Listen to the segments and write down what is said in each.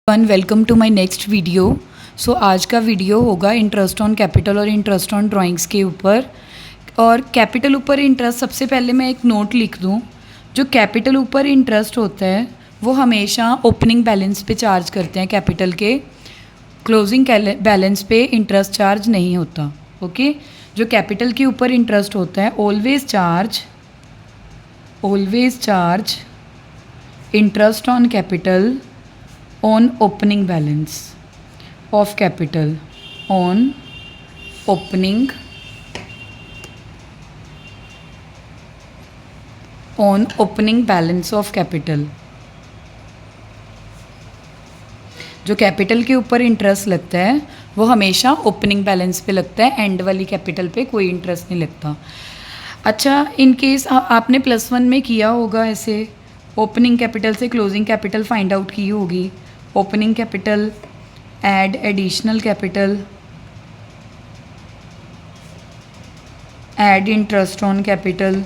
Welcome to my next video. So आज का video होगा इंटरेस्ट ऑन कैपिटल और इंटरेस्ट ऑन ड्राइंग्स के ऊपर। और कैपिटल ऊपर इंटरेस्ट, सबसे पहले मैं एक नोट लिख दूं। जो कैपिटल ऊपर इंटरेस्ट होता है वो हमेशा ओपनिंग बैलेंस पे चार्ज करते हैं कैपिटल के, क्लोजिंग बैलेंस पे इंटरेस्ट चार्ज नहीं होता। ओके, जो कैपिटल के ऊपर इंटरेस्ट होता है always charge interest on capital on opening balance of capital on opening balance of capital। जो कैपिटल के ऊपर इंटरेस्ट लगता है वो हमेशा ओपनिंग बैलेंस पे लगता है, एंड वाली कैपिटल पे कोई इंटरेस्ट नहीं लगता। अच्छा, इन केस आपने +1 में किया होगा ऐसे, ओपनिंग कैपिटल से क्लोजिंग कैपिटल फाइंड आउट की होगी। Opening capital add additional capital, add interest on capital,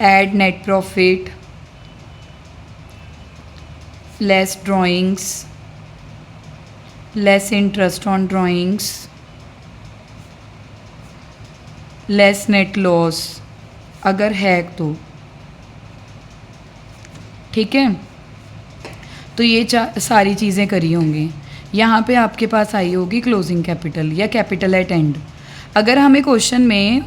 add net profit, less drawings, less interest on drawings, less net loss, अगर है तो। ठीक है, तो ये सारी चीज़ें करी होंगी। यहाँ पे आपके पास आई होगी क्लोजिंग कैपिटल या कैपिटल एट एंड। अगर हमें क्वेश्चन में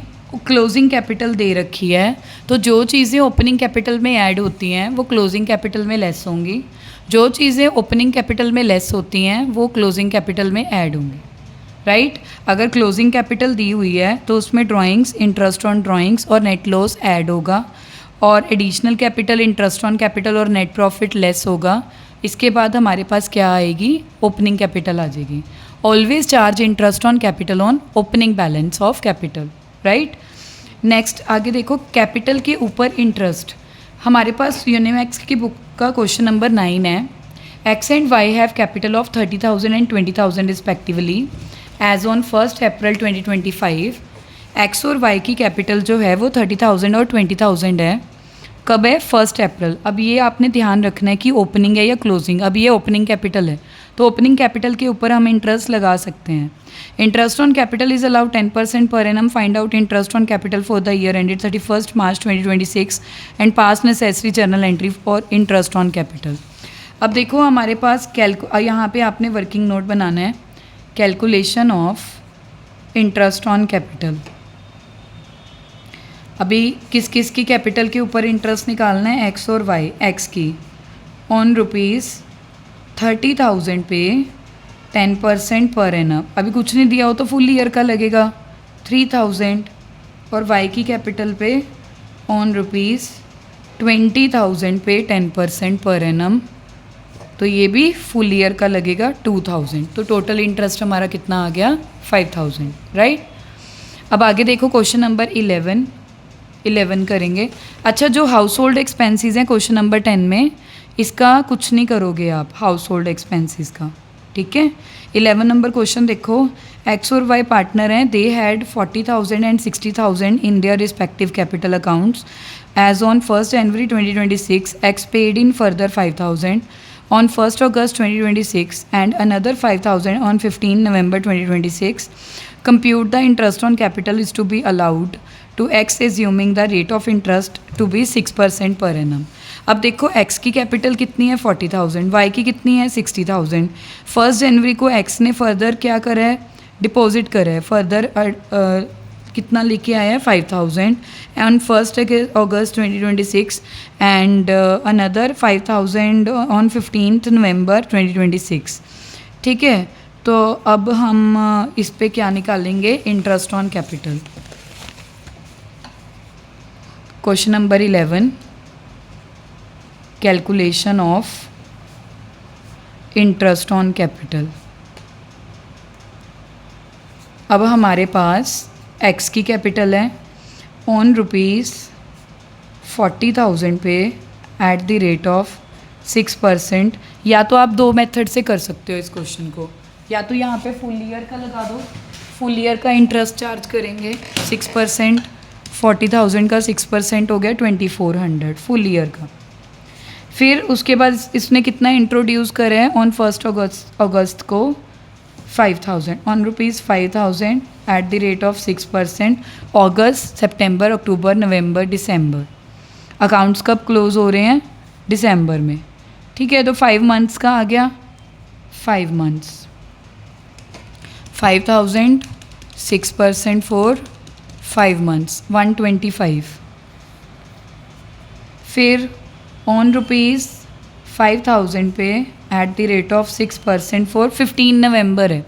क्लोजिंग कैपिटल दे रखी है तो जो चीज़ें ओपनिंग कैपिटल में ऐड होती हैं वो क्लोजिंग कैपिटल में लेस होंगी, जो चीज़ें ओपनिंग कैपिटल में लेस होती हैं वो क्लोजिंग कैपिटल में ऐड होंगी। राइट, अगर क्लोजिंग कैपिटल दी हुई है तो उसमें ड्राइंग्स, इंटरेस्ट ऑन ड्राइंग्स और नेट लॉस ऐड होगा, और additional capital, interest on capital और नेट प्रॉफिट लेस होगा। इसके बाद हमारे पास क्या आएगी, ओपनिंग कैपिटल आ जाएगी। Always charge interest on capital on opening balance of capital. Right, next आगे देखो, कैपिटल के ऊपर इंटरेस्ट। हमारे पास यूनिमैक्स की बुक का क्वेश्चन नंबर 9 है। X and Y have capital of 30,000 and 20,000 respectively as on 1 April 2025। X और वाई की कैपिटल जो है वो 30,000 और 20,000 है। कब है, 1 अप्रैल। अब ये आपने ध्यान रखना है कि ओपनिंग है या क्लोजिंग। अब ये ओपनिंग कैपिटल है तो ओपनिंग कैपिटल के ऊपर हम इंटरेस्ट लगा सकते हैं। Interest on capital is allowed 10% per annum. Find out interest on capital for the year ended 31 March 2026 and pass necessary journal entry for interest on capital. अब देखो हमारे पास यहाँ पे आपने वर्किंग नोट बनाना है, calculation of interest on capital. अभी किस किस की कैपिटल के ऊपर इंटरेस्ट निकालना है, एक्स और वाई। एक्स की ऑन ₹30,000 पे 10% पर एनम। अभी कुछ नहीं दिया हो तो फुल ईयर का लगेगा 3,000। और वाई की कैपिटल पे ऑन ₹20,000 पे 10% पर एनम, तो ये भी फुल ईयर का लगेगा 2,000। तो टोटल इंटरेस्ट हमारा कितना आ गया, 5,000। राइट, अब आगे देखो क्वेश्चन नंबर 11 करेंगे। अच्छा, जो हाउस होल्ड एक्सपेंसेस हैं क्वेश्चन नंबर 10 में, इसका कुछ नहीं करोगे आप हाउस होल्ड एक्सपेंसेस का। ठीक है, 11 नंबर क्वेश्चन देखो। एक्स और वाई पार्टनर हैं, they had 40,000 and 60,000 in their respective capital accounts as on 1 January 2026। X paid in further 5,000 on 1st August 2026 and another 5,000 on 15 November 2026. Compute the interest on capital is to be allowed to X assuming the rate of interest to be 6% per annum. अब देखो X की capital कितनी है, 40,000, Y की कितनी है, 60,000। 1 जनवरी को X ने फर्दर क्या करा है, डिपॉजिट करा है, फर्दर कितना लेके आया है, 5,000 on 1 August 2026 and another 5,000 on 15 नवंबर 2026। ठीक है, तो अब हम इस पे क्या निकालेंगे, interest on capital. Question number 11, calculation of interest on capital. अब हमारे पास एक्स की कैपिटल है ऑन ₹40,000 पे एट द रेट ऑफ 6%। या तो आप दो मेथड से कर सकते हो इस क्वेश्चन को, या तो यहाँ पे फुल ईयर का लगा दो, फुल ईयर का इंटरेस्ट चार्ज करेंगे 6%, 40,000 का 6% हो गया 2400 फुल ईयर का। फिर उसके बाद इसने कितना इंट्रोड्यूस करा है ऑन 1 अगस्त को 5000 on ₹5000 at the rate of 6%, August, September, October, November, December. Accounts कब क्लोज हो रहे हैं? दिसंबर में। ठीक है, तो 5 मंथ्स का आ गया, 5 मंथ्स, 5000, 6% फॉर 5 मंथ्स, 125। फिर ऑन ₹5000 पे at the rate of 6% for 15 नवंबर है।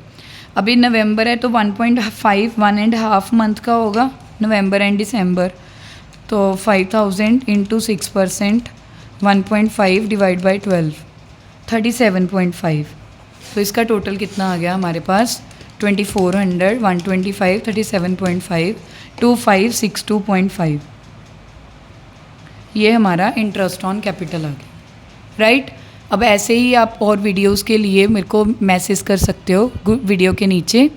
अभी नवंबर है तो 1.5 मंथ का होगा, नवंबर एंड दिसंबर। तो 5000 इंटू 6%, 1.5 डिवाइड बाई 12, 37.5। तो इसका टोटल कितना आ गया हमारे पास? 2400, 125, 37.5, 2562.5। ये हमारा इंटरेस्ट ऑन कैपिटल आ गया, राइट। अब ऐसे ही आप और वीडियोस के लिए मेरे को मैसेज कर सकते हो वीडियो के नीचे,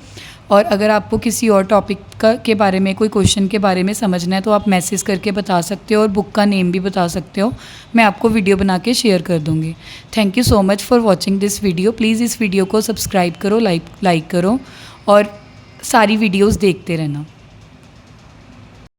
और अगर आपको किसी और टॉपिक के बारे में, कोई क्वेश्चन के बारे में समझना है तो आप मैसेज करके बता सकते हो, और बुक का नेम भी बता सकते हो, मैं आपको वीडियो बना के शेयर कर दूँगी। Thank you so much for watching this video. Please इस वीडियो को सब्सक्राइब करो, लाइक करो, और सारी वीडियोज़ देखते रहना।